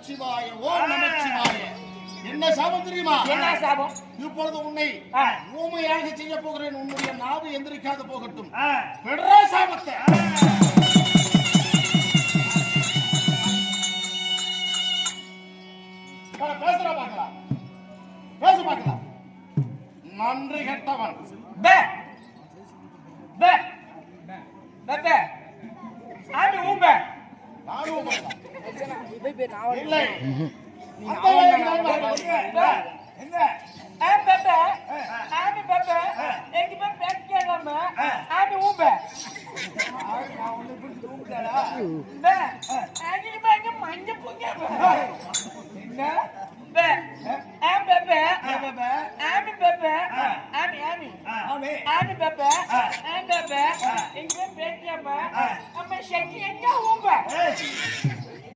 நமச்சிவாய, ஓம் நமச்சிவாய. என்ன சாபம் தெரியுமா? என்ன சாபம்? இப்பொழுது உன்னை ஊமையாக செய்ய போகிறேன். உன்னுடைய நாவு எந்திரிக்காது போகட்டும். பெற சாபத்தை பேசுற பார்க்கலாம், பேச பார்க்கலாம். நன்றி கெட்டவன். இல்லை